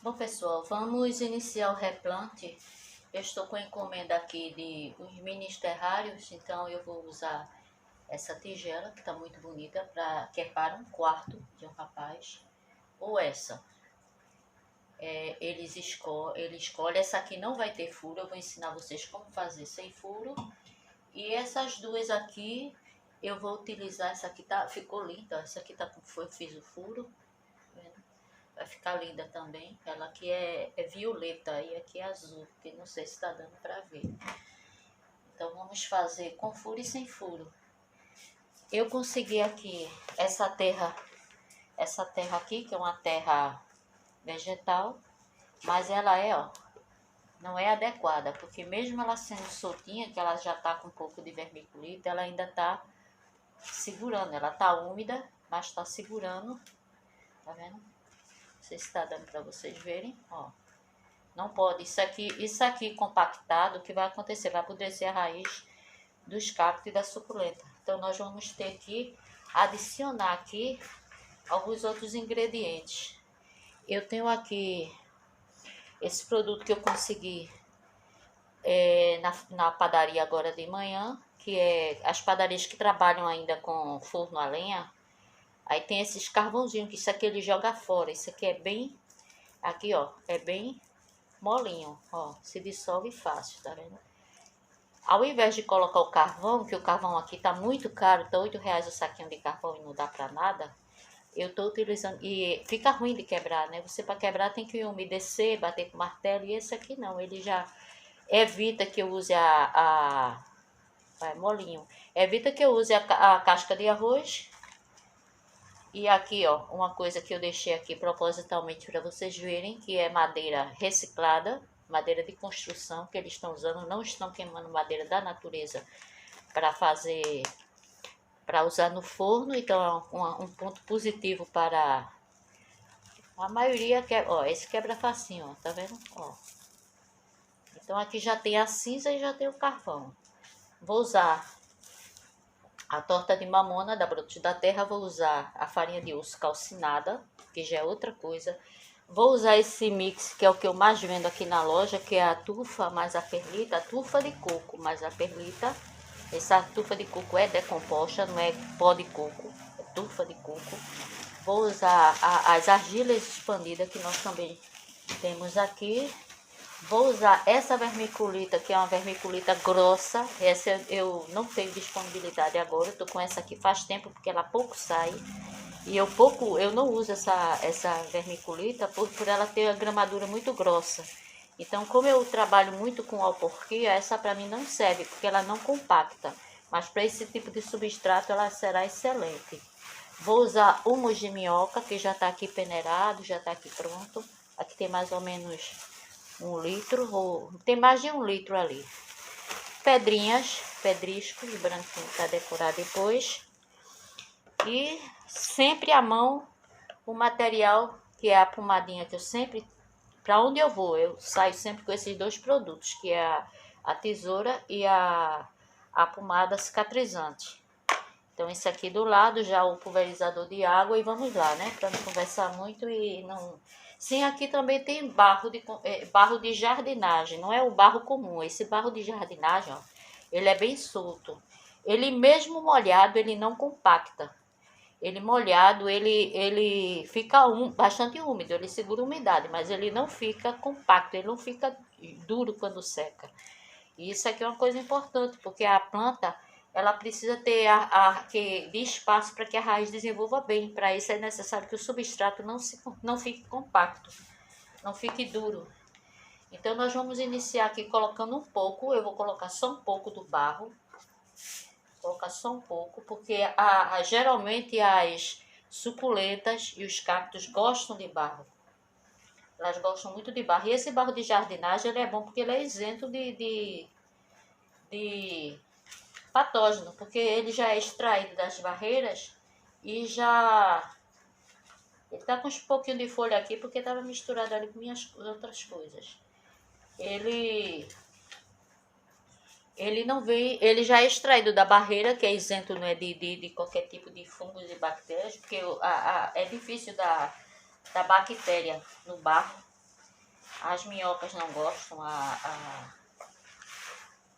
Bom, pessoal, vamos iniciar o replante. Eu estou com a encomenda aqui de uns mini terrários, então eu vou usar essa tigela, que está muito bonita, que é para um quarto de um rapaz, ou essa. Ele escolhe, essa aqui não vai ter furo, eu vou ensinar vocês como fazer sem furo. E essas duas aqui, eu vou utilizar, essa aqui ficou linda, essa aqui eu fiz o furo, tá vendo? Vai ficar linda também. Ela aqui é violeta e aqui é azul, que não sei se está dando para ver. Então vamos fazer com furo e sem furo. Eu consegui aqui essa terra aqui, que é uma terra vegetal, mas ela não é adequada, porque mesmo ela sendo soltinha, que ela já está com um pouco de vermiculita, ela ainda está segurando. Ela está úmida, mas está segurando, tá vendo? Não sei se está dando para vocês verem, ó. Não pode, isso aqui compactado, o que vai acontecer? Vai apodrecer a raiz dos cactos e da suculenta. Então nós vamos ter que adicionar aqui alguns outros ingredientes. Eu tenho aqui esse produto que eu consegui na padaria agora de manhã, que é as padarias que trabalham ainda com forno a lenha. Aí tem esses carvãozinhos, que isso aqui ele joga fora. Isso aqui é bem, aqui ó, é bem molinho, ó, se dissolve fácil, tá vendo? Ao invés de colocar o carvão, que o carvão aqui tá muito caro, tá R$8 o saquinho de carvão e não dá pra nada, eu tô utilizando, e fica ruim de quebrar, né? Você para quebrar tem que umedecer, bater com martelo, e esse aqui não, ele já evita que eu use molinho, evita que eu use a casca de arroz. E aqui, ó, uma coisa que eu deixei aqui propositalmente para vocês verem, que é madeira reciclada, madeira de construção que eles estão usando, não estão queimando madeira da natureza para usar no forno. Então é um ponto positivo para a maioria. Ó, esse quebra facinho, ó, tá vendo? Ó. Então aqui já tem a cinza e já tem o carvão. Vou usar a torta de mamona da Brotos da Terra, vou usar a farinha de osso calcinada, que já é outra coisa. Vou usar esse mix, que é o que eu mais vendo aqui na loja, que é a tufa mais a perlita, a tufa de coco mais a perlita. Essa tufa de coco é decomposta, não é pó de coco, é tufa de coco. Vou usar as argilas expandidas, que nós também temos aqui. Vou usar essa vermiculita, que é uma vermiculita grossa. Essa eu não tenho disponibilidade agora. Eu tô com essa aqui faz tempo, porque ela pouco sai. E eu não uso essa vermiculita por ela ter a gramadura muito grossa. Então, como eu trabalho muito com alporquia, essa para mim não serve, porque ela não compacta. Mas para esse tipo de substrato ela será excelente. Vou usar humus de minhoca, que já está aqui peneirado, já está aqui pronto. Aqui tem mais ou menos 1 litro, tem mais de 1 litro ali. Pedriscos branquinho para decorar depois. E sempre à mão o material, que é a pomadinha, que eu sempre, para onde eu vou, eu saio sempre com esses dois produtos, que é a tesoura e a pomada cicatrizante. Então esse aqui do lado, já o pulverizador de água, e vamos lá, né, para não conversar muito e não... Sim, aqui também tem barro de jardinagem, não é o barro comum. Esse barro de jardinagem, ó, ele é bem solto. Ele mesmo molhado, ele não compacta. Ele molhado, ele fica bastante úmido, ele segura a umidade, mas ele não fica compacto, ele não fica duro quando seca. E isso aqui é uma coisa importante, porque a planta, ela precisa ter de espaço para que a raiz desenvolva bem. Para isso é necessário que o substrato não fique compacto, não fique duro. Então nós vamos iniciar aqui colocando um pouco, eu vou colocar só um pouco do barro. Vou colocar só um pouco, porque geralmente as suculentas e os cactos gostam de barro. Elas gostam muito de barro. E esse barro de jardinagem ele é bom porque ele é isento de patógeno, porque ele já é extraído das barreiras e já... Ele tá com um pouquinho de folha aqui porque estava misturado ali com minhas outras coisas. Ele não vem, ele já é extraído da barreira, que é isento, né, de qualquer tipo de fungos e bactérias, porque é difícil da bactéria no barro. As minhocas não gostam,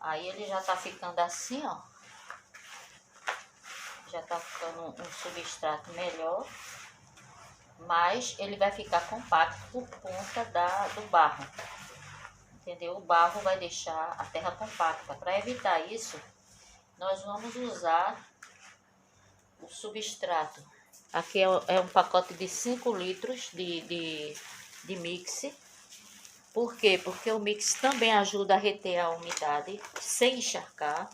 aí ele já tá ficando assim, ó. Já tá ficando um substrato melhor, mas ele vai ficar compacto por conta do barro. Entendeu? O barro vai deixar a terra compacta. Para evitar isso, nós vamos usar o substrato. Aqui é um pacote de 5 litros de mix. Por quê? Porque o mix também ajuda a reter a umidade sem encharcar.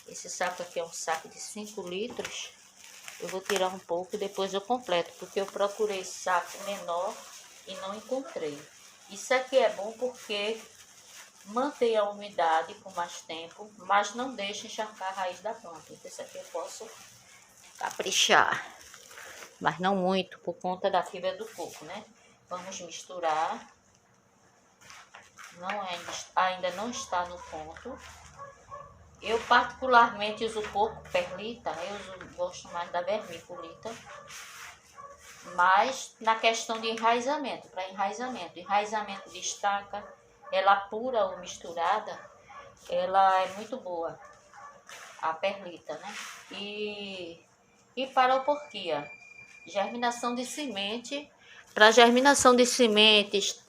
Esse saco aqui é um saco de 5 litros. Eu vou tirar um pouco e depois eu completo, porque eu procurei saco menor e não encontrei. Isso aqui é bom porque mantém a umidade por mais tempo, mas não deixa encharcar a raiz da planta. Então, esse aqui eu posso caprichar, mas não muito, por conta da fibra do coco, né? Vamos misturar. Ainda não está no ponto. Eu particularmente uso pouco perlita, gosto mais da vermiculita. Mas na questão de enraizamento, para enraizamento de estaca, ela pura ou misturada, ela é muito boa, a perlita, né? E para a porquia, germinação de semente, para germinação de sementes,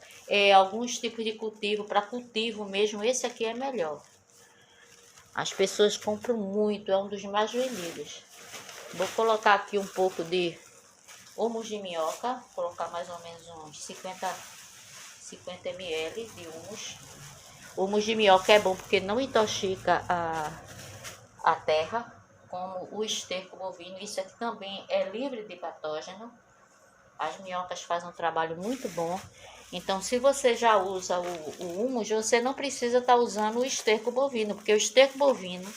alguns tipos de cultivo, para cultivo mesmo, esse aqui é melhor. As pessoas compram muito, é um dos mais vendidos. Vou colocar aqui um pouco de humus de minhoca, vou colocar mais ou menos uns 50 ml de humus. O humus de minhoca é bom porque não intoxica a terra, como o esterco bovino. Isso aqui também é livre de patógeno. As minhocas fazem um trabalho muito bom. Então, se você já usa o humus, você não precisa estar usando o esterco bovino, porque o esterco bovino,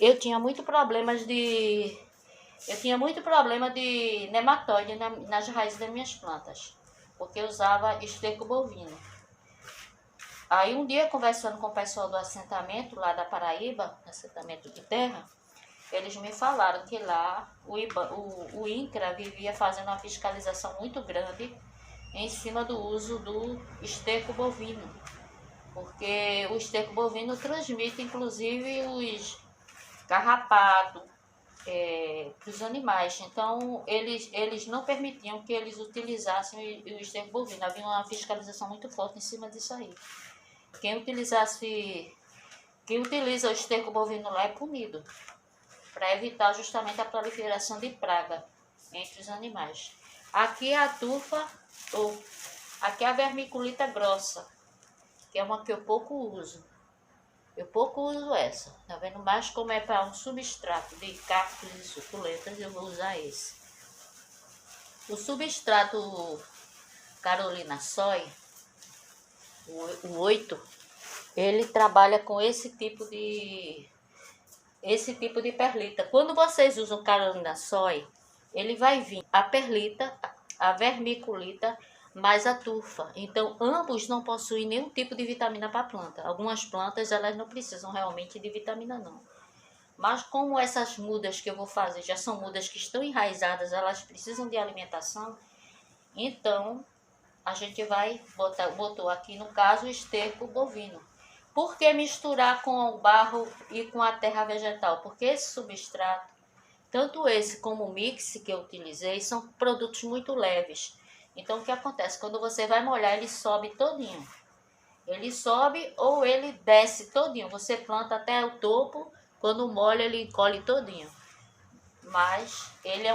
eu tinha muito problema de nematóide nas raízes das minhas plantas, porque eu usava esterco bovino. Aí um dia, conversando com o pessoal do assentamento lá da Paraíba, assentamento de terra, eles me falaram que lá o INCRA vivia fazendo uma fiscalização muito grande em cima do uso do esterco bovino, porque o esterco bovino transmite inclusive os carrapatos para os animais. Então eles não permitiam que eles utilizassem o esterco bovino. Havia uma fiscalização muito forte em cima disso aí. Quem utiliza o esterco bovino lá é punido, para evitar justamente a proliferação de praga entre os animais. Aqui é a turfa, aqui é a vermiculita grossa, que é uma que eu pouco uso. Eu pouco uso essa, tá vendo? Mas como é para um substrato de cactos e suculentas, eu vou usar esse. O substrato Carolina Soy, o 8, ele trabalha com esse tipo de perlita. Quando vocês usam Carolina Soy, ele vai vir a perlita, a vermiculita, mais a turfa. Então, ambos não possuem nenhum tipo de vitamina para a planta. Algumas plantas, elas não precisam realmente de vitamina, não. Mas como essas mudas que eu vou fazer já são mudas que estão enraizadas, elas precisam de alimentação, então a gente vai botou aqui, no caso, o esterco bovino. Por que misturar com o barro e com a terra vegetal? Porque esse substrato, tanto esse como o mix que eu utilizei, são produtos muito leves. Então, o que acontece? Quando você vai molhar, ele sobe todinho. Ele sobe ou ele desce todinho. Você planta até o topo, quando molha, ele encolhe todinho. Mas ele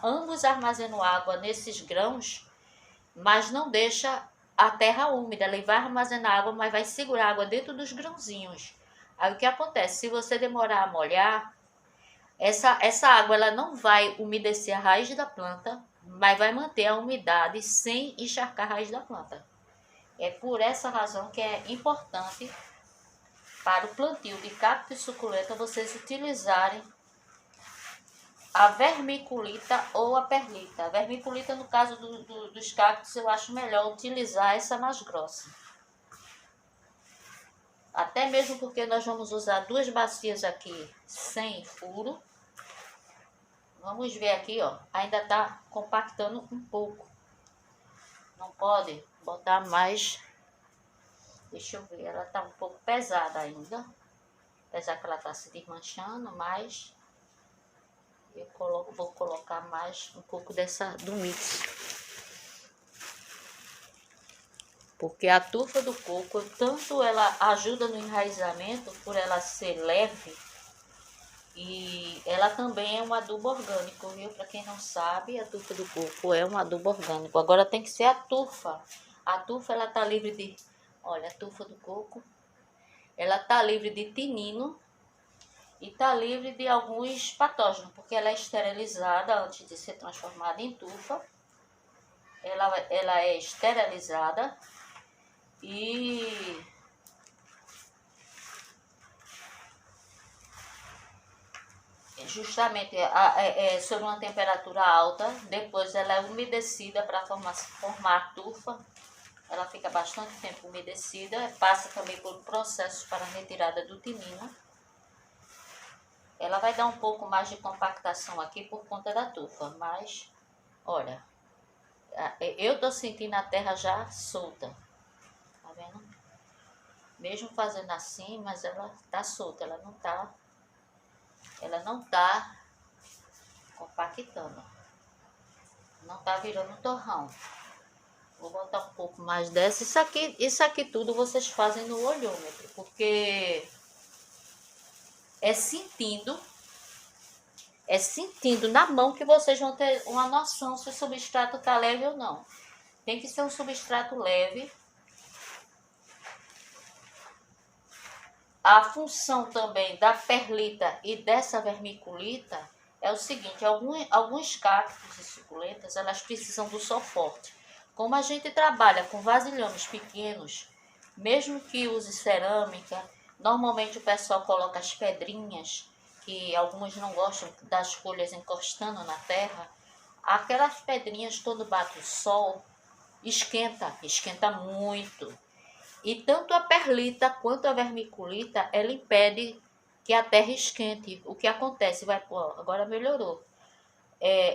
ambos armazenam água nesses grãos, mas não deixa a terra úmida. Ele vai armazenar água, mas vai segurar água dentro dos grãozinhos. Aí o que acontece? Se você demorar a molhar, essa água ela não vai umedecer a raiz da planta, mas vai manter a umidade sem encharcar a raiz da planta. É por essa razão que é importante para o plantio de cacto e suculenta vocês utilizarem a vermiculita ou a perlita. A vermiculita, no caso dos cactos, eu acho melhor utilizar essa mais grossa. Até mesmo porque nós vamos usar 2 bacias aqui sem furo. Vamos ver aqui, ó, ainda tá compactando um pouco. pode botar mais. Deixa eu ver, ela tá um pouco pesada ainda. Apesar que ela tá se desmanchando, mas vou colocar mais um pouco do mix. Porque a tufa do coco, tanto ela ajuda no enraizamento, por ela ser leve, e ela também é um adubo orgânico, viu? Para quem não sabe, a tufa do coco é um adubo orgânico. Agora tem que ser a tufa. A tufa, ela tá livre de... Olha, a tufa do coco, ela tá livre de tinino e tá livre de alguns patógenos, porque ela é esterilizada antes de ser transformada em tufa. Ela é esterilizada e justamente sob uma temperatura alta, depois ela é umedecida para formar a tufa. Ela fica bastante tempo umedecida, passa também por um processo para retirada do tinino. Ela vai dar um pouco mais de compactação aqui por conta da tufa, mas olha, eu tô sentindo a terra já solta, tá vendo? Mesmo fazendo assim, mas ela tá solta, ela não tá compactando, não tá virando torrão. Vou botar um pouco mais dessa. Isso aqui tudo vocês fazem no olhômetro, porque é sentindo na mão que vocês vão ter uma noção se o substrato está leve ou não. Tem que ser um substrato leve. A função também da perlita e dessa vermiculita é o seguinte: alguns cactos e suculentas, elas precisam do sol forte. Como a gente trabalha com vasilhames pequenos, mesmo que use cerâmica, normalmente o pessoal coloca as pedrinhas, que alguns não gostam das folhas encostando na terra. Aquelas pedrinhas, quando bate o sol, esquenta muito. E tanto a perlita quanto a vermiculita, ela impede que a terra esquente. O que acontece? Agora melhorou.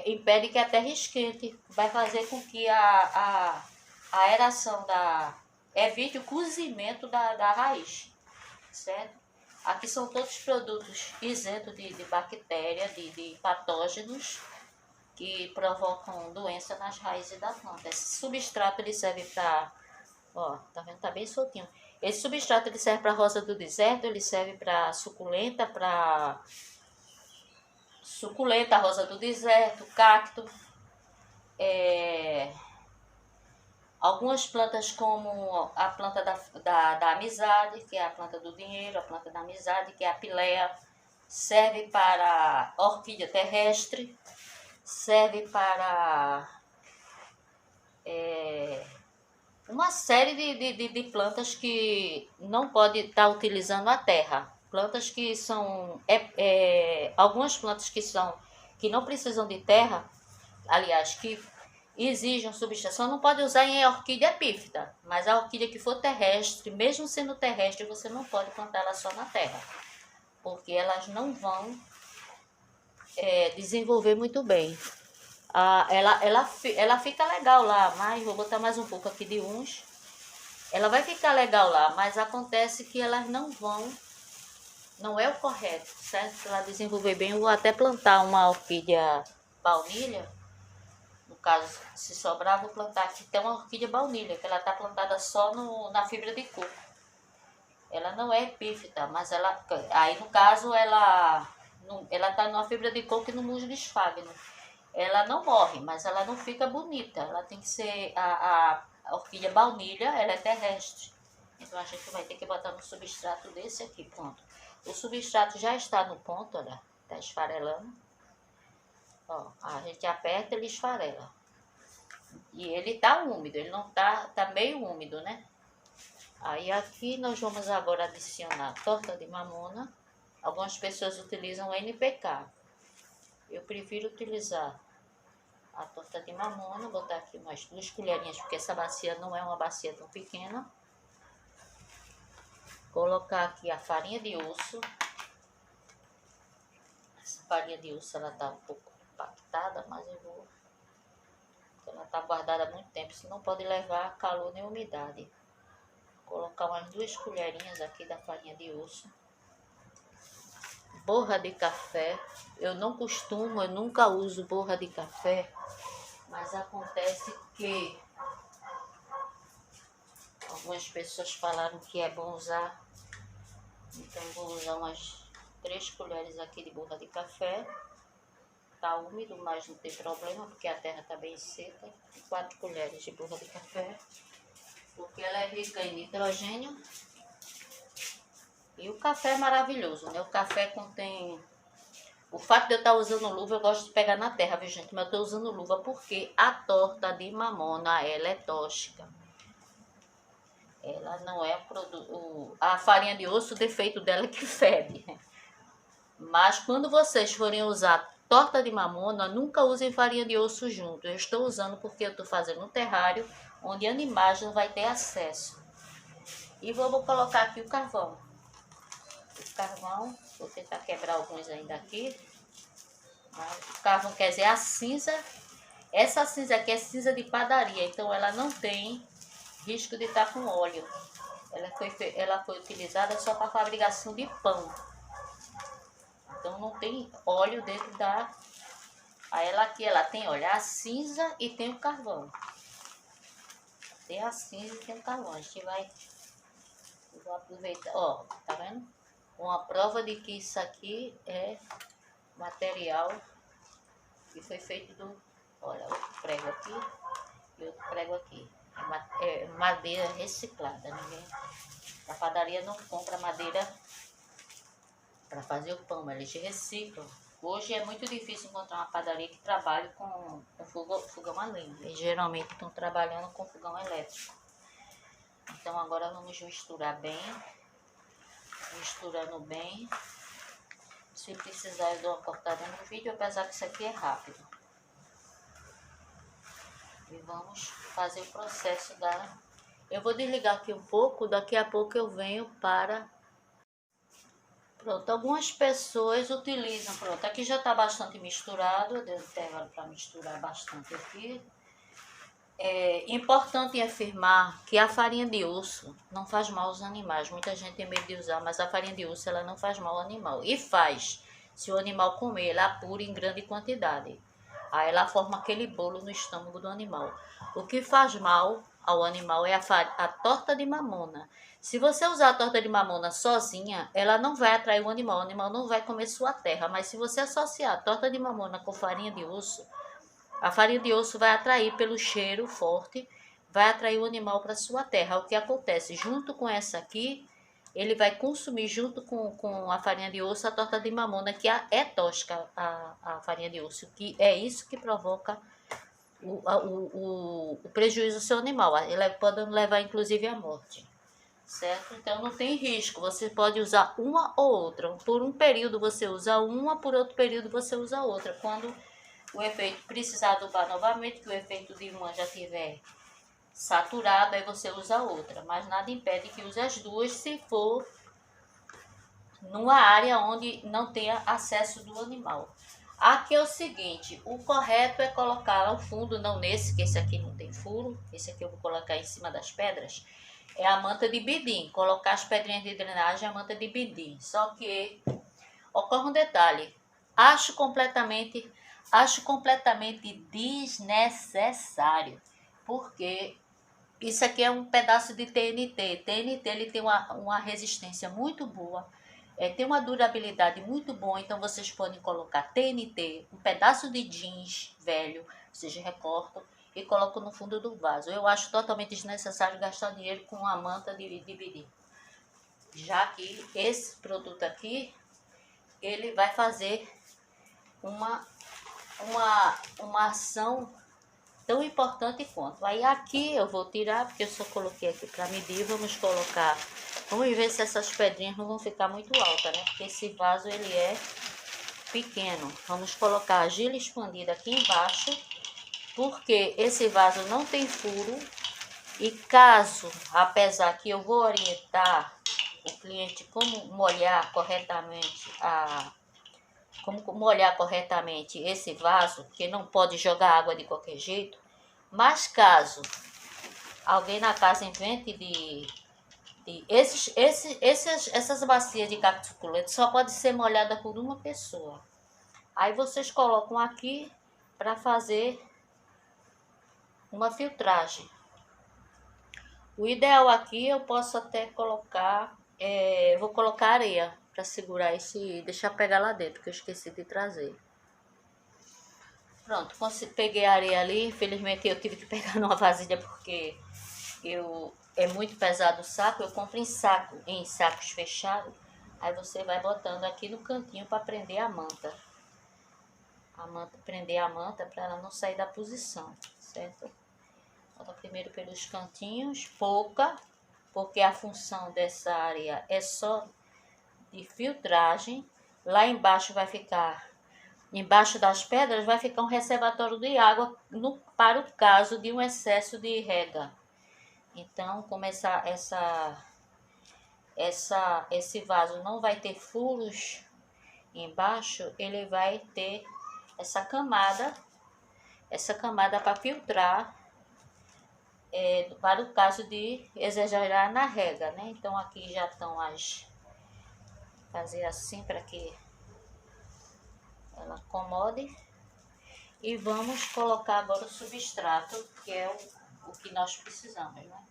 Impede que a terra esquente. Vai fazer com que a aeração evite o cozimento da raiz. Certo? Aqui são todos produtos isentos de bactéria, de patógenos que provocam doença nas raízes da planta. Esse substrato ele serve para... Ó, tá vendo? Tá bem soltinho. Esse substrato ele serve para rosa do deserto, ele serve para suculenta, rosa do deserto, cacto. Algumas plantas como a planta da amizade, que é a planta do dinheiro, a planta da amizade, que é a pileia, serve para orquídea terrestre, serve para uma série de plantas que não pode estar utilizando a terra. Plantas que são... algumas plantas que não precisam de terra, aliás, que exigem substração, não pode usar em orquídea epífita. Mas a orquídea que for terrestre, mesmo sendo terrestre, você não pode plantar ela só na terra. Porque elas não vão desenvolver muito bem. Ela fica legal lá, mas vou botar mais um pouco aqui de uns. Ela vai ficar legal lá, mas acontece que elas não é o correto, certo? Para ela desenvolver bem, eu vou até plantar uma orquídea baunilha. No caso, se sobrar, vou plantar aqui. Tem uma orquídea baunilha, que ela está plantada só na fibra de coco. Ela não é epífita, mas aí no caso ela está numa fibra de coco e no musgo de esfagno. Ela não morre, mas ela não fica bonita. Ela tem que ser a orquídea baunilha, ela é terrestre. Então a gente vai ter que botar no substrato desse aqui, pronto. O substrato já está no ponto, olha, tá esfarelando. Ó, a gente aperta, ele esfarela. E ele tá úmido, ele não tá meio úmido, né? Aí aqui nós vamos agora adicionar torta de mamona. Algumas pessoas utilizam NPK. Eu prefiro utilizar a torta de mamona. Vou botar aqui umas 2 colherinhas, porque essa bacia não é uma bacia tão pequena. Colocar aqui a farinha de osso. Essa farinha de osso ela tá um pouco compactada, mas eu vou Ela está guardada há muito tempo, senão pode levar calor nem umidade. Vou colocar umas 2 colherinhas aqui da farinha de osso. Borra de café. Eu não costumo, eu nunca uso borra de café, mas acontece que algumas pessoas falaram que é bom usar. Então vou usar umas 3 colheres aqui de borra de café. Tá úmido, mas não tem problema, porque a terra tá bem seca. 4 colheres de borra de café, porque ela é rica em nitrogênio. E o café é maravilhoso, né? O café contém... O fato de eu estar usando luva, eu gosto de pegar na terra, viu, gente? Mas eu tô usando luva porque a torta de mamona, ela é tóxica. Ela não é produto... A farinha de osso, o defeito dela é que fede. Mas quando vocês forem usar torta de mamona, nunca usem farinha de osso junto. Eu estou usando porque eu estou fazendo um terrário onde animais não vai ter acesso. E vou colocar aqui o carvão. O carvão, vou tentar quebrar alguns ainda aqui. O carvão quer dizer a cinza. Essa cinza aqui é cinza de padaria, então ela não tem risco de estar com óleo. Ela foi utilizada só para fabricação de pão. Então não tem óleo dentro da... Aí ela aqui, ela tem, olha, a cinza e tem o carvão. Tem a cinza e tem o carvão. A gente vai... Eu vou aproveitar, ó, tá vendo? Uma prova de que isso aqui é material que foi feito do... Olha, outro prego aqui e outro prego aqui. É madeira reciclada, ninguém... A padaria não compra madeira para fazer o pão, eles reciclam. Hoje é muito difícil encontrar uma padaria que trabalhe com fogão a lenha. Eles geralmente estão trabalhando com fogão elétrico. Então agora vamos misturar bem. Misturando bem. Se precisar eu dou uma cortada no vídeo, apesar que isso aqui é rápido. E vamos fazer o processo da... Eu vou desligar aqui um pouco, daqui a pouco eu venho para... Pronto, algumas pessoas utilizam, pronto, aqui já está bastante misturado, eu dei intervalo para misturar bastante aqui. É importante afirmar que a farinha de osso não faz mal aos animais. Muita gente tem medo de usar, mas a farinha de osso ela não faz mal ao animal. E faz, se o animal comer, ela apura em grande quantidade. Aí ela forma aquele bolo no estômago do animal. O que faz mal ao animal é a torta de mamona. Se você usar a torta de mamona sozinha, ela não vai atrair o animal não vai comer sua terra. Mas se você associar a torta de mamona com farinha de osso, a farinha de osso vai atrair pelo cheiro forte, vai atrair o animal para sua terra. O que acontece? Junto com essa aqui, ele vai consumir junto com a farinha de osso a torta de mamona, que é tóxica a farinha de osso, que é isso que provoca o prejuízo ao seu animal. Ele pode levar inclusive à morte. Certo? Então não tem risco, você pode usar uma ou outra. Por um período você usa uma, por outro período você usa outra. Quando o efeito precisar adubar novamente, que o efeito de uma já estiver saturado, aí você usa outra. Mas nada impede que use as duas se for numa área onde não tenha acesso do animal. Aqui é o seguinte, o correto é colocar ao fundo, não nesse, que esse aqui não tem furo. Esse aqui eu vou colocar em cima das pedras. É a manta de bidim, colocar as pedrinhas de drenagem, a manta de bidim. Só que ocorre um detalhe, acho completamente desnecessário, porque isso aqui é um pedaço de TNT. TNT ele tem uma resistência muito boa, tem uma durabilidade muito boa, então vocês podem colocar TNT, um pedaço de jeans velho, vocês recortam e colocam no fundo do vaso. Eu acho totalmente desnecessário gastar dinheiro com uma manta de bidim. Já que esse produto aqui, ele vai fazer uma ação tão importante quanto. Aí aqui eu vou tirar, porque eu só coloquei aqui para medir. Vamos colocar, vamos ver se essas pedrinhas não vão ficar muito altas, né? Porque esse vaso ele é pequeno. Vamos colocar a argila expandida aqui embaixo, porque esse vaso não tem furo. E caso, apesar que eu vou orientar o cliente como molhar corretamente esse vaso, que não pode jogar água de qualquer jeito, Mas caso alguém na casa invente essas bacias de cacto suculento só pode ser molhada por uma pessoa. Aí vocês colocam aqui para fazer uma filtragem. O ideal aqui eu posso até colocar, vou colocar areia para segurar esse, deixar pegar lá dentro, que eu esqueci de trazer. Pronto, peguei a areia ali, infelizmente eu tive que pegar numa vasilha porque é muito pesado o saco, eu compro em sacos fechados. Aí você vai botando aqui no cantinho para prender a manta. Prender a manta para ela não sair da posição, certo? Bota primeiro pelos cantinhos, pouca, porque a função dessa areia é só de filtragem. Lá embaixo vai ficar, embaixo das pedras vai ficar um reservatório de água para o caso de um excesso de rega. Então, como esse vaso não vai ter furos embaixo, ele vai ter essa camada para filtrar, para o caso de exagerar na rega, né? Então aqui já estão fazer assim para que ela acomode. E vamos colocar agora o substrato, que é o que nós precisamos, né?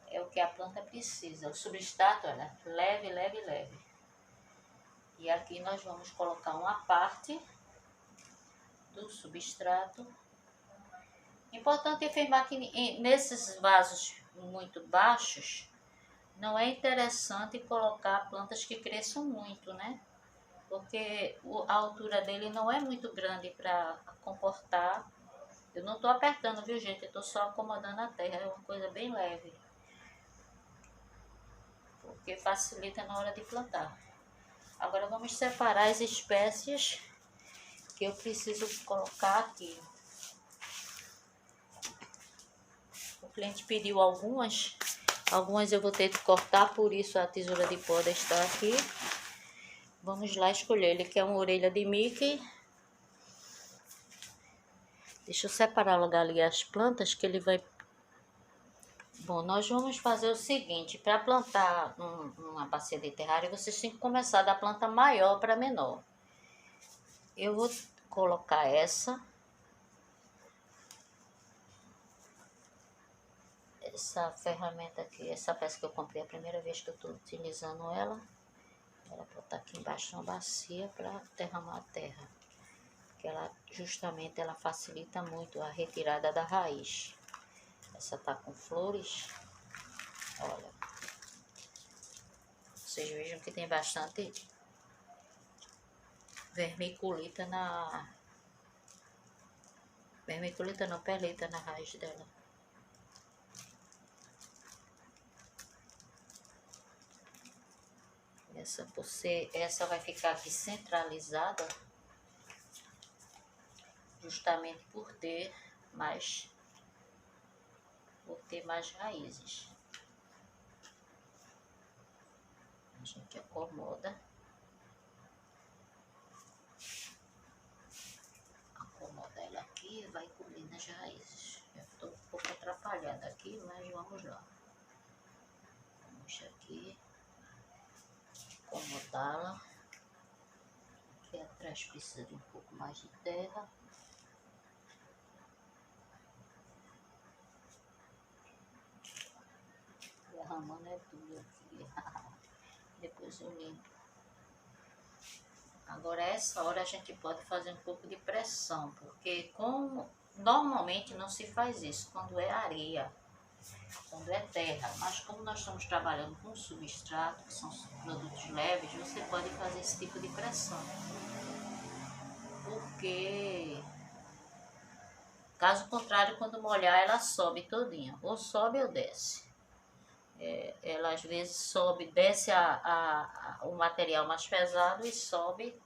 É o que a planta precisa. O substrato, olha, leve, leve, leve. E aqui nós vamos colocar uma parte do substrato. Importante afirmar que nesses vasos muito baixos, não é interessante colocar plantas que cresçam muito, né? Porque a altura dele não é muito grande para comportar. Eu não estou apertando, viu, gente? Eu estou só acomodando a terra, é uma coisa bem leve. Porque facilita na hora de plantar. Agora vamos separar as espécies que eu preciso colocar aqui. O cliente pediu algumas eu vou ter que cortar, por isso a tesoura de poda está aqui. Vamos lá escolher, ele quer uma orelha de Mickey. Deixa eu separar logo ali as plantas que ele vai... Bom, nós vamos fazer o seguinte, para plantar uma bacia de terrário, vocês têm que começar da planta maior para menor. Eu vou colocar essa ferramenta aqui, essa peça que eu comprei a primeira vez que eu estou utilizando ela. Ela botar aqui embaixo na bacia para derramar a terra. Que ela justamente ela facilita muito a retirada da raiz. Essa tá com flores. Olha. Vocês vejam que tem bastante vermiculita não, perlita na raiz dela. Essa vai ficar aqui centralizada, justamente por ter mais raízes. A gente acomoda ela aqui e vai cobrindo as raízes. Eu estou um pouco atrapalhada aqui, mas vamos lá. Vamos aqui acomodá-la. Aqui atrás precisa de um pouco mais de terra. Derramando é tudo aqui. Depois eu limpo. Agora, essa hora a gente pode fazer um pouco de pressão, porque como normalmente não se faz isso quando é areia, quando é terra, mas como nós estamos trabalhando com substrato, que são produtos leves, você pode fazer esse tipo de pressão. Porque, caso contrário, quando molhar, ela sobe todinha, ou sobe ou desce. Ela às vezes sobe, desce o material mais pesado e sobe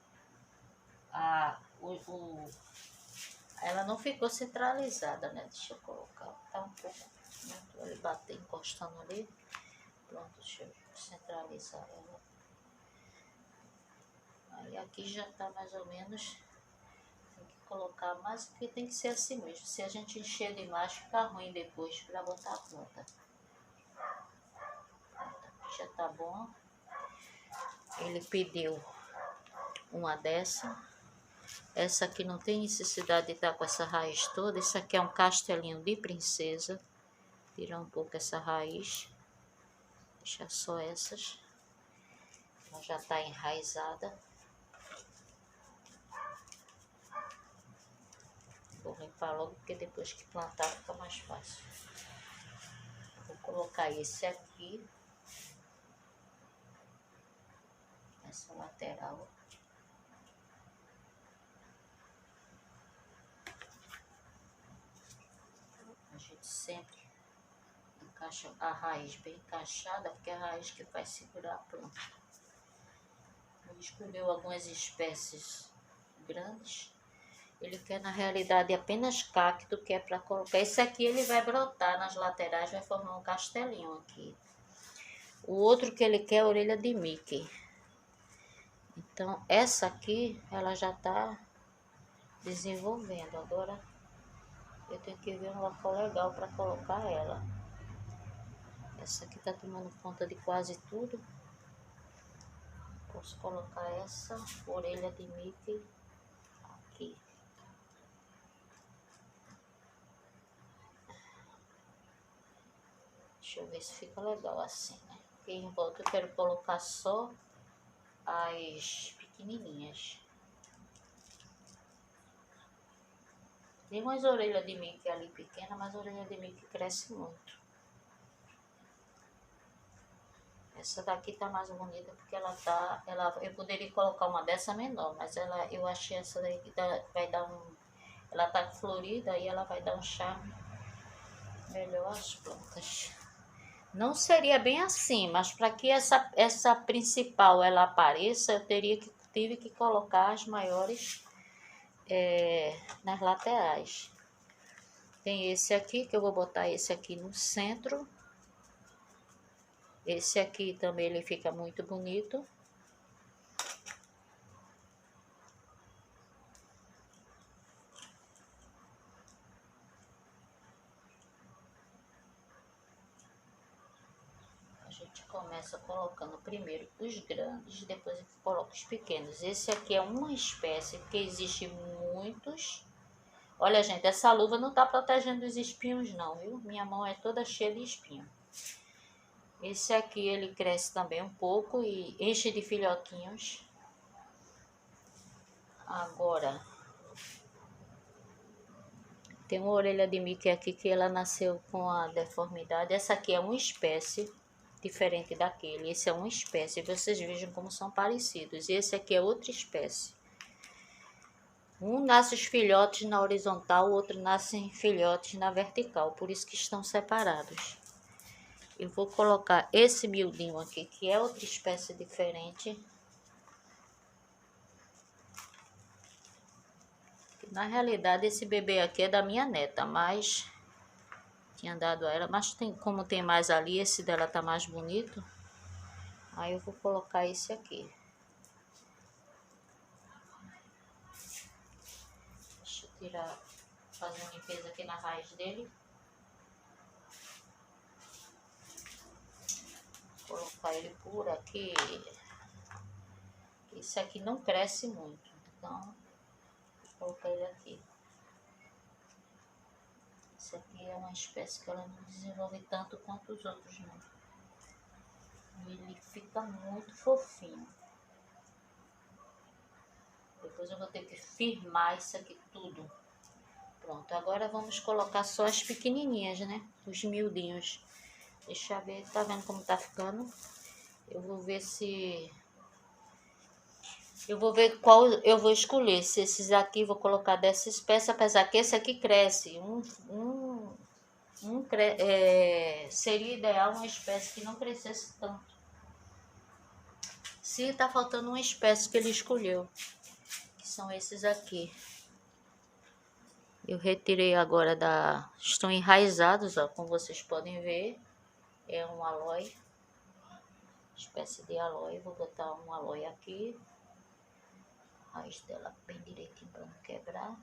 ela não ficou centralizada, né? Deixa eu colocar, tá um pouco muito, ele bater encostando ali. Pronto, deixa eu centralizar ela. Aí aqui já tá mais ou menos, tem que colocar mais, porque tem que ser assim mesmo. Se a gente encher demais, fica ruim depois para botar a planta. Já tá bom. Ele pediu uma dessa. Essa aqui não tem necessidade de estar com essa raiz toda. Isso aqui é um castelinho de princesa. Tirar um pouco essa raiz. Deixar só essas. Ela já tá enraizada. Vou limpar logo, porque depois que plantar fica mais fácil. Vou colocar esse aqui. Essa lateral. A gente sempre encaixa a raiz bem encaixada, porque é a raiz que vai segurar a planta. Ele escolheu algumas espécies grandes. Ele quer, na realidade, apenas cacto, que é para colocar. Esse aqui ele vai brotar nas laterais, vai formar um castelinho aqui. O outro que ele quer é a orelha de Mickey. Então, essa aqui, ela já tá desenvolvendo. Agora, eu tenho que ver um local legal para colocar ela. Essa aqui tá tomando conta de quase tudo. Posso colocar essa orelha de Mickey aqui. Deixa eu ver se fica legal assim, né? Porque em volta eu quero colocar só as pequenininhas. Tem umas orelhas de Mickey ali pequena, mas a orelha de Mickey cresce muito. Essa daqui tá mais bonita porque eu poderia colocar uma dessa menor, mas eu achei essa daí que vai dar ela tá florida e ela vai dar um charme melhor às plantas. Não seria bem assim, mas para que essa principal ela apareça, eu tive que colocar as maiores nas laterais. Tem esse aqui, que eu vou botar esse aqui no centro. Esse aqui também ele fica muito bonito. A gente começa colocando primeiro os grandes, depois eu coloco os pequenos. Esse aqui é uma espécie que existe muitos. Olha, gente, essa luva não tá protegendo os espinhos não, viu? Minha mão é toda cheia de espinho. Esse aqui ele cresce também um pouco e enche de filhotinhos. Agora, tem uma orelha de Mickey aqui que ela nasceu com a deformidade. Essa aqui é uma espécie diferente daquele. Esse é uma espécie. Vocês vejam como são parecidos. E esse aqui é outra espécie. Um nasce os filhotes na horizontal, o outro nasce filhotes na vertical. Por isso que estão separados. Eu vou colocar esse miudinho aqui, que é outra espécie diferente. Na realidade, esse bebê aqui é da minha neta, mas tinha dado a ela. Mas como tem mais ali, esse dela tá mais bonito. Aí eu vou colocar esse aqui. Deixa eu tirar, fazer uma limpeza aqui na raiz dele. Colocar ele por aqui. Esse aqui não cresce muito, então vou colocar ele aqui. Esse aqui é uma espécie que ela não desenvolve tanto quanto os outros não. Ele fica muito fofinho. Depois eu vou ter que firmar isso aqui tudo. Pronto, agora vamos colocar só as pequenininhas, né? Os miudinhos. Deixa eu ver, tá vendo como tá ficando? Eu vou ver se... Eu vou ver qual eu vou escolher. Se esses aqui vou colocar dessa espécie, apesar que esse aqui cresce. Seria ideal uma espécie que não crescesse tanto. Se tá faltando uma espécie que ele escolheu, que são esses aqui. Eu retirei agora estão enraizados, ó, como vocês podem ver. É um aloe, espécie de aloe. Vou botar um aloe aqui. A raiz dela bem direitinho para não quebrar.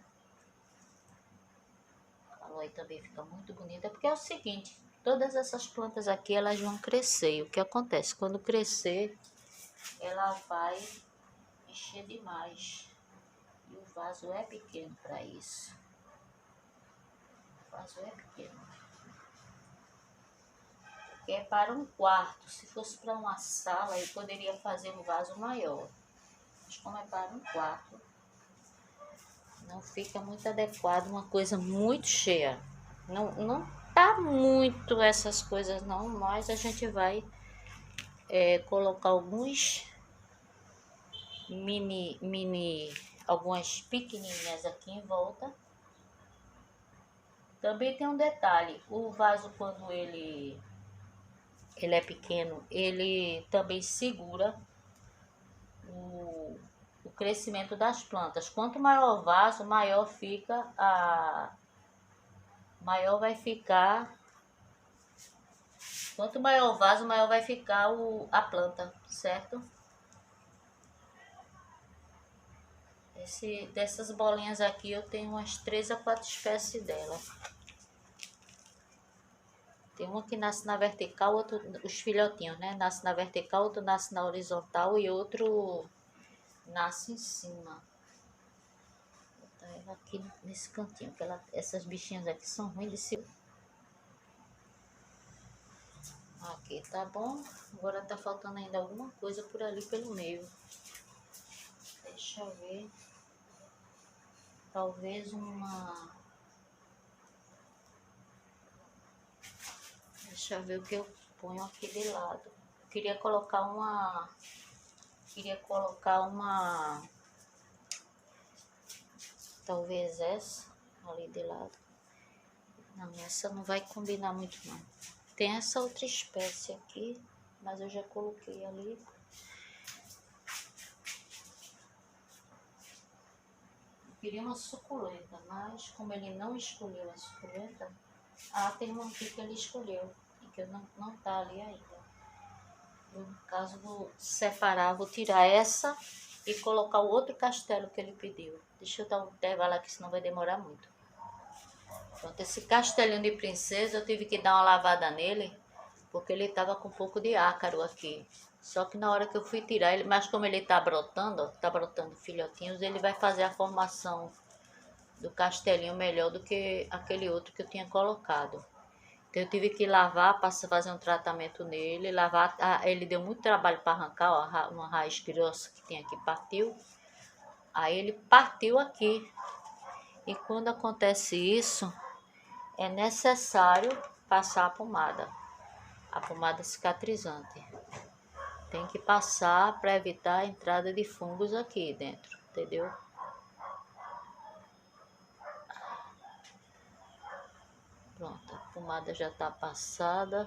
aloe também fica muito bonita, porque é o seguinte, todas essas plantas aqui, elas vão crescer. E o que acontece? Quando crescer, ela vai encher demais. E o vaso é pequeno para isso. O vaso é pequeno. Porque é para um quarto. Se fosse para uma sala, eu poderia fazer um vaso maior. Mas como é para um quarto, não fica muito adequado, uma coisa muito cheia. Não tá muito essas coisas não, mas a gente vai colocar alguns algumas pequenininhas aqui em volta. Também tem um detalhe, o vaso quando ele é pequeno, ele também segura o crescimento das plantas. Quanto maior o vaso, maior vai ficar. Quanto maior o vaso, maior vai ficar a planta, certo? Dessas bolinhas aqui eu tenho umas 3 a 4 espécies dela. Tem uma que nasce na vertical, outro, os filhotinhos, né? Nasce na vertical, outro nasce na horizontal e outro nasce em cima. Vou botar ela aqui nesse cantinho, porque essas bichinhas aqui são ruins de se... Aqui, tá bom? Agora tá faltando ainda alguma coisa por ali pelo meio. Deixa eu ver. Talvez uma... Deixa eu ver o que eu ponho aqui de lado. Eu queria colocar uma... Talvez essa ali de lado. Não, essa não vai combinar muito não. Tem essa outra espécie aqui, mas eu já coloquei ali. Eu queria uma suculenta, mas como ele não escolheu a suculenta... Ah, tem uma aqui que ele escolheu e que não tá ali ainda. Eu, no caso, vou separar, vou tirar essa e colocar o outro castelo que ele pediu. Deixa eu dar um intervalo aqui, senão vai demorar muito. Pronto, esse castelinho de princesa eu tive que dar uma lavada nele, porque ele tava com um pouco de ácaro aqui. Só que na hora que eu fui tirar ele, mas como ele tá brotando, ó, tá brotando filhotinhos, ele vai fazer a formação do castelinho melhor do que aquele outro que eu tinha colocado. Então eu tive que lavar, fazer um tratamento nele, lavar. Ele deu muito trabalho para arrancar, ó, uma raiz grossa que tem aqui partiu. Aí ele partiu aqui. E quando acontece isso, é necessário passar a pomada cicatrizante. Tem que passar para evitar a entrada de fungos aqui dentro, entendeu? Pronto, a pomada já está passada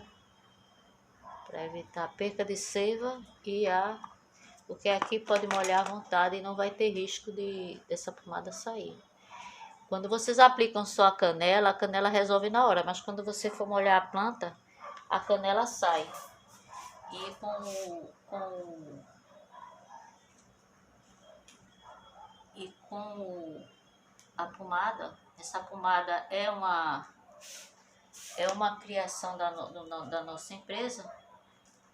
para evitar a perca de seiva porque aqui pode molhar à vontade e não vai ter risco dessa pomada sair. Quando vocês aplicam só a canela resolve na hora, mas quando você for molhar a planta, a canela sai. E com a pomada, essa pomada é uma criação da nossa empresa.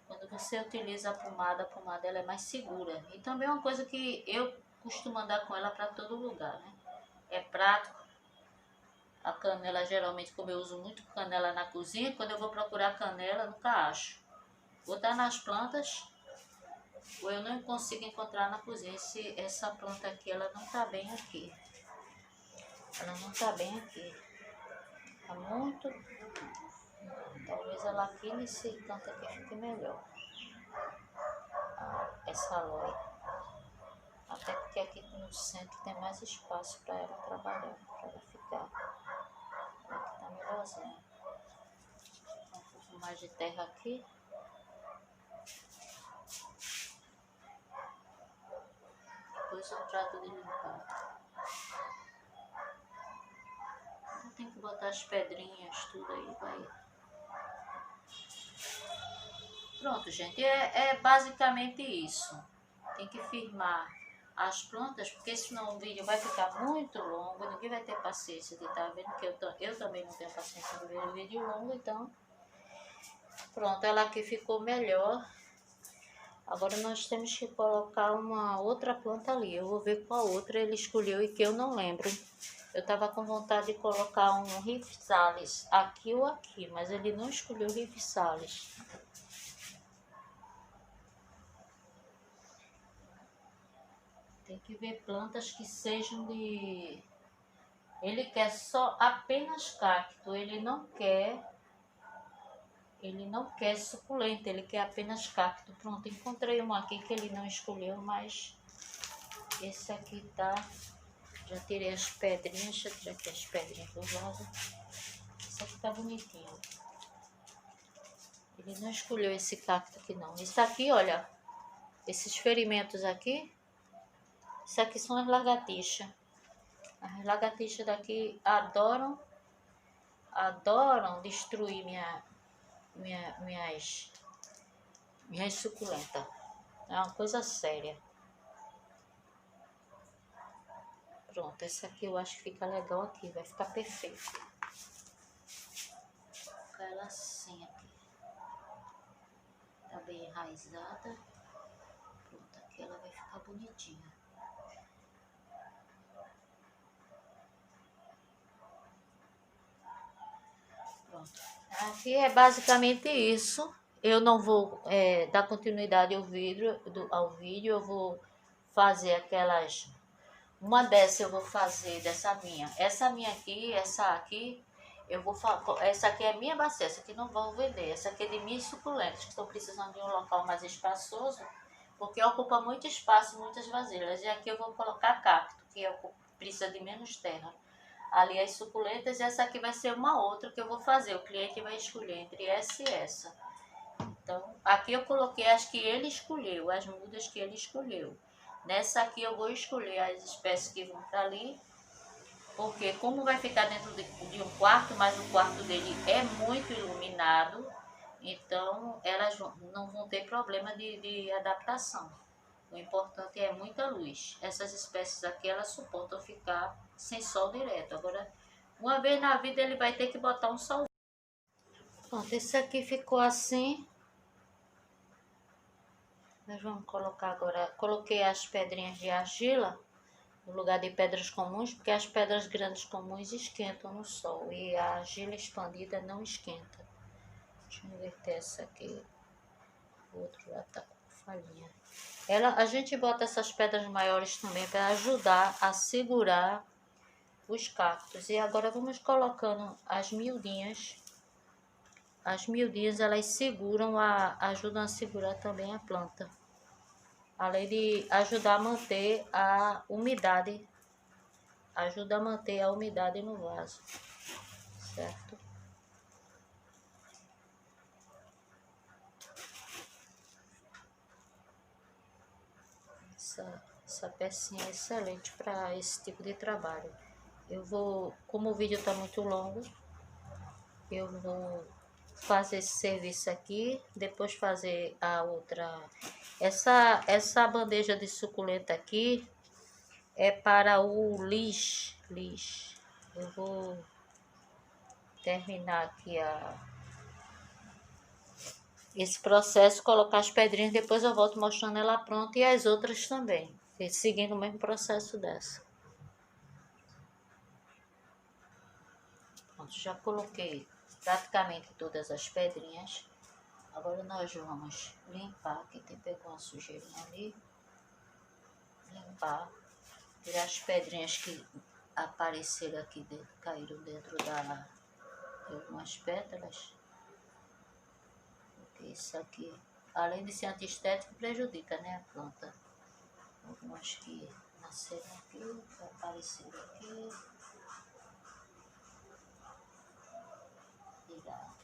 Quando você utiliza a pomada ela é mais segura. E também é uma coisa que eu costumo andar com ela para todo lugar, né? É prático. A canela, geralmente, como eu uso muito canela na cozinha, quando eu vou procurar canela, nunca acho. Ou tá nas plantas, ou eu não consigo encontrar na cozinha. Essa planta aqui, ela não tá bem aqui. Ela não tá bem aqui. Tá muito... Talvez ela aqui nesse canto aqui fique melhor. Essa aloe. Até porque aqui no centro tem mais espaço para ela trabalhar, para ela ficar. Aqui tá melhorzinha. Um pouco mais de terra aqui. Depois eu trato de limpar. Tem que botar as pedrinhas, tudo aí, vai. Pronto, gente, é basicamente isso. Tem que firmar as plantas, porque senão o vídeo vai ficar muito longo, ninguém vai ter paciência de estar vendo, que eu também não tenho paciência de ver o vídeo longo, então pronto, ela aqui ficou melhor. Agora nós temos que colocar uma outra planta ali, eu vou ver qual outra ele escolheu e que eu não lembro. Eu estava com vontade de colocar um Ripsalis aqui ou aqui, mas ele não escolheu Ripsalis. Tem que ver plantas que sejam de... Ele quer só apenas cacto, ele não quer suculenta, ele quer apenas cacto. Pronto, encontrei uma aqui que ele não escolheu, mas esse aqui tá... Já tirei as pedrinhas, deixa eu tirar aqui as pedrinhas do vaso. Esse aqui tá bonitinho. Ele não escolheu esse cacto aqui não. Esse aqui, olha, esses ferimentos aqui, isso aqui são as lagartixas. As lagartixas daqui adoram destruir minhas suculentas. É uma coisa séria. Pronto, essa aqui eu acho que fica legal aqui, vai ficar perfeito. Vou colocar ela assim aqui. Tá bem enraizada. Pronto, aqui ela vai ficar bonitinha. Pronto. Aqui é basicamente isso. Eu não vou dar continuidade ao vídeo, eu vou fazer aquelas... Uma dessas eu vou fazer dessa minha. Essa minha aqui, essa aqui, eu vou essa aqui é minha bacia, essa aqui não vou vender. Essa aqui é de minhas suculentas, que estão precisando de um local mais espaçoso, porque ocupa muito espaço, muitas vasilhas. E aqui eu vou colocar cacto, que precisa de menos terra. Ali as suculentas, e essa aqui vai ser uma outra que eu vou fazer. O cliente vai escolher entre essa e essa. Então, aqui eu coloquei as que ele escolheu, as mudas que ele escolheu. Nessa aqui eu vou escolher as espécies que vão para ali, porque como vai ficar dentro de um quarto, mas o quarto dele é muito iluminado, então elas não vão ter problema de adaptação. O importante é muita luz. Essas espécies aqui, elas suportam ficar sem sol direto. Agora, uma vez na vida ele vai ter que botar um sol. Pronto, esse aqui ficou assim. Nós vamos colocar agora, coloquei as pedrinhas de argila no lugar de pedras comuns, porque as pedras grandes comuns esquentam no sol e a argila expandida não esquenta. Deixa eu inverter essa aqui. O outro lado tá com falhinha. A gente bota essas pedras maiores também para ajudar a segurar os cactos. E agora vamos colocando as miudinhas. As miudinhas, elas ajudam a segurar também a planta. Além de ajudar a manter a umidade. Ajuda a manter a umidade no vaso. Certo? Essa pecinha é excelente para esse tipo de trabalho. Eu vou, como o vídeo está muito longo, eu vou fazer esse serviço aqui, depois fazer a outra. Essa bandeja de suculenta aqui é para o lis. Eu vou terminar aqui esse processo, colocar as pedrinhas, depois eu volto mostrando ela pronta e as outras também, seguindo o mesmo processo dessa. Pronto, já coloquei praticamente todas as pedrinhas. Agora nós vamos limpar, que pegou uma sujeirinha ali. Limpar, tirar as pedrinhas que apareceram aqui dentro, caíram dentro de algumas pétalas. Porque isso aqui, além de ser antiestético, prejudica, né, a planta. Algumas que nasceram aqui, que apareceram aqui. Tirar.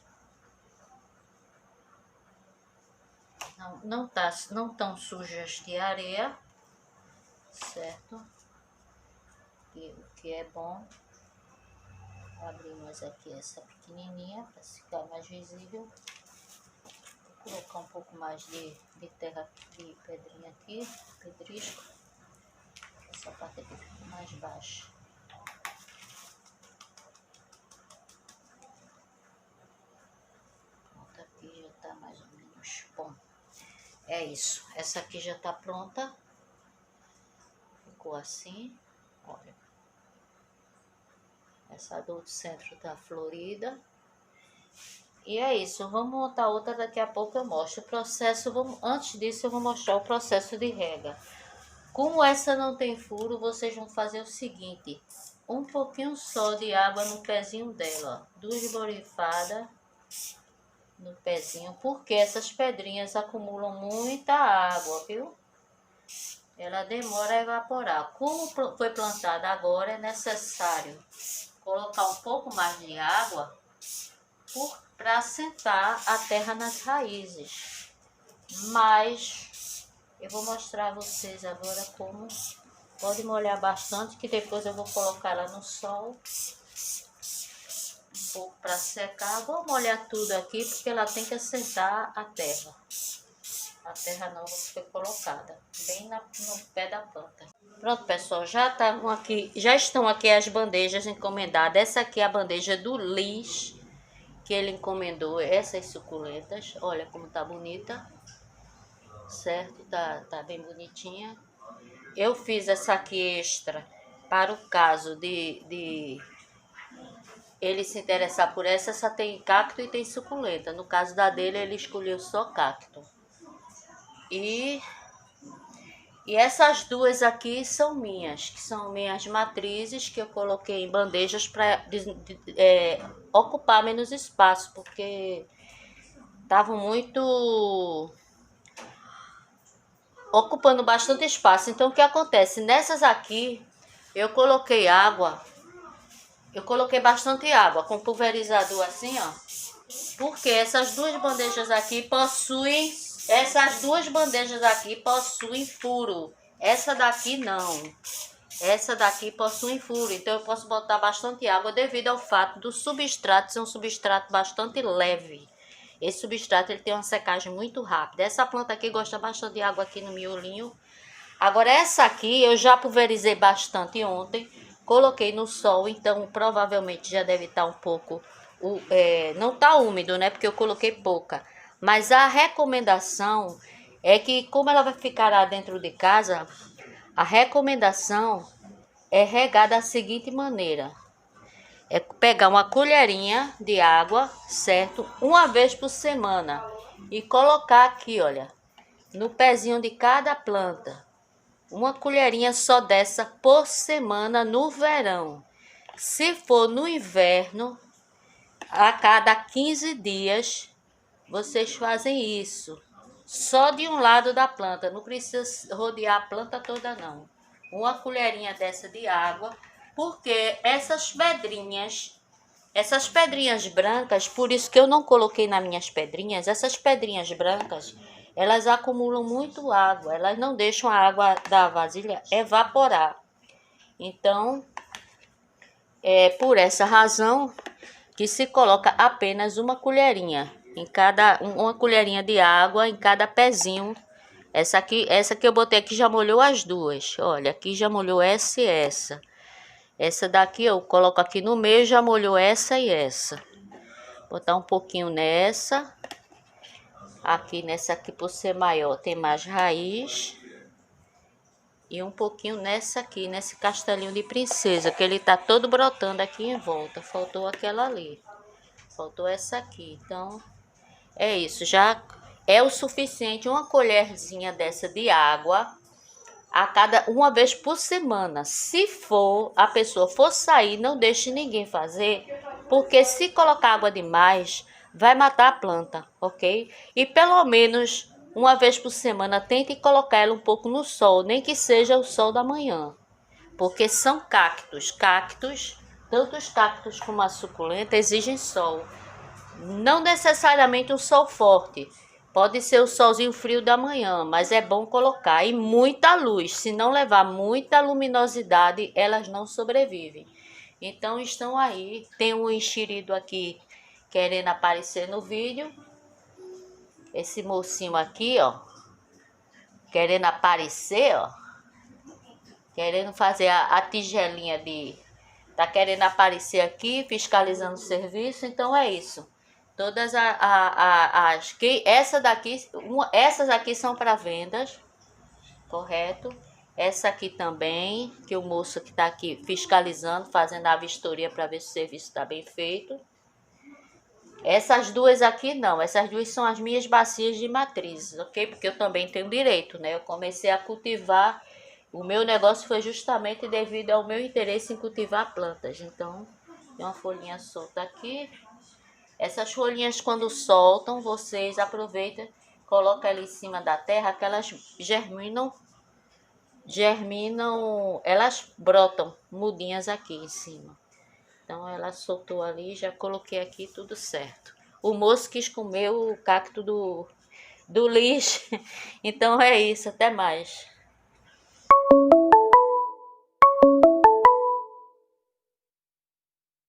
Não tão sujas de areia, certo? O que é bom. Abrimos aqui essa pequenininha para ficar mais visível. Vou colocar um pouco mais de terra, de pedrinha aqui, pedrisco. Essa parte aqui fica mais baixa. Pronto, aqui já tá mais ou menos bom. É isso. Essa aqui já tá pronta. Ficou assim. Olha. Essa do centro tá florida. E é isso. Vamos montar outra, daqui a pouco eu mostro o processo. Antes disso eu vou mostrar o processo de rega. Como essa não tem furo, vocês vão fazer o seguinte: um pouquinho só de água no pezinho dela, ó. 2 borrifadas no pezinho, porque essas pedrinhas acumulam muita água, viu? Ela demora a evaporar. Como foi plantada agora, é necessário colocar um pouco mais de água para assentar a terra nas raízes. Mas eu vou mostrar a vocês agora como pode molhar bastante, que depois eu vou colocar ela no sol um pouco para secar. Vou molhar tudo aqui porque ela tem que assentar a terra nova que foi colocada bem no pé da planta. Pronto, pessoal, já estão aqui as bandejas encomendadas. Essa aqui é a bandeja do Liz, que ele encomendou essas suculentas. Olha como tá bonita, certo? Tá bem bonitinha. Eu fiz essa aqui extra para o caso de ele se interessar por essa tem cacto e tem suculenta. No caso da dele, ele escolheu só cacto. E essas duas aqui são minhas, que são minhas matrizes, que eu coloquei em bandejas para ocupar menos espaço, porque estavam ocupando bastante espaço. Então o que acontece? Nessas aqui eu coloquei água, eu coloquei bastante água com pulverizador assim, ó, porque essas duas bandejas aqui possuem furo. Essa daqui não. Essa daqui possui furo, então eu posso botar bastante água devido ao fato do substrato ser um substrato bastante leve. Esse substrato ele tem uma secagem muito rápida. Essa planta aqui gosta bastante de água aqui no miolinho. Agora essa aqui eu já pulverizei bastante ontem, coloquei no sol, então provavelmente já deve estar um pouco, não está úmido, né? Porque eu coloquei pouca. Mas a recomendação é que, como ela vai ficar lá dentro de casa, a recomendação é regar da seguinte maneira: é pegar uma colherinha de água, certo? Uma vez por semana e colocar aqui, olha, no pezinho de cada planta. Uma colherinha só dessa por semana no verão. Se for no inverno, a cada 15 dias, vocês fazem isso. Só de um lado da planta, não precisa rodear a planta toda não. Uma colherinha dessa de água, porque essas pedrinhas brancas, por isso que eu não coloquei nas minhas pedrinhas, essas pedrinhas brancas, elas acumulam muito água, elas não deixam a água da vasilha evaporar. Então, é por essa razão que se coloca apenas uma colherinha uma colherinha de água em cada pezinho. Essa que eu botei aqui já molhou as duas. Olha, aqui já molhou essa e essa. Essa daqui eu coloco aqui no meio, já molhou essa e essa. Botar um pouquinho nessa. Aqui nessa aqui, por ser maior, tem mais raiz. E um pouquinho nessa aqui, nesse castelinho de princesa, que ele tá todo brotando aqui em volta. Faltou aquela ali. Faltou essa aqui. Então, é isso. Já é o suficiente uma colherzinha dessa de água uma vez por semana. Se a pessoa for sair, não deixe ninguém fazer, porque se colocar água demais, vai matar a planta, ok? E pelo menos uma vez por semana, tente colocar ela um pouco no sol, nem que seja o sol da manhã, porque são cactos. Tanto os cactos como a suculenta exigem sol. Não necessariamente um sol forte. Pode ser o solzinho frio da manhã, mas é bom colocar. E muita luz. Se não levar muita luminosidade, elas não sobrevivem. Então estão aí. Tem um enxerido aqui querendo aparecer no vídeo. Esse mocinho aqui, ó, querendo aparecer, ó. Querendo fazer a tigelinha de... Tá querendo aparecer aqui, fiscalizando o serviço, então é isso. Todas as que essa daqui, essas aqui são para vendas, correto? Essa aqui também, que o moço que está aqui fiscalizando, fazendo a vistoria para ver se o serviço está bem feito. Essas duas aqui não, essas duas são as minhas bacias de matrizes, ok? Porque eu também tenho direito, né? Eu comecei a cultivar, o meu negócio foi justamente devido ao meu interesse em cultivar plantas. Então, tem uma folhinha solta aqui. Essas folhinhas quando soltam, vocês aproveitam, colocam ela em cima da terra, que elas germinam, elas brotam mudinhas aqui em cima. Então ela soltou ali, já coloquei aqui tudo certo. O moço quis comer o cacto do lixo. Então é isso, até mais.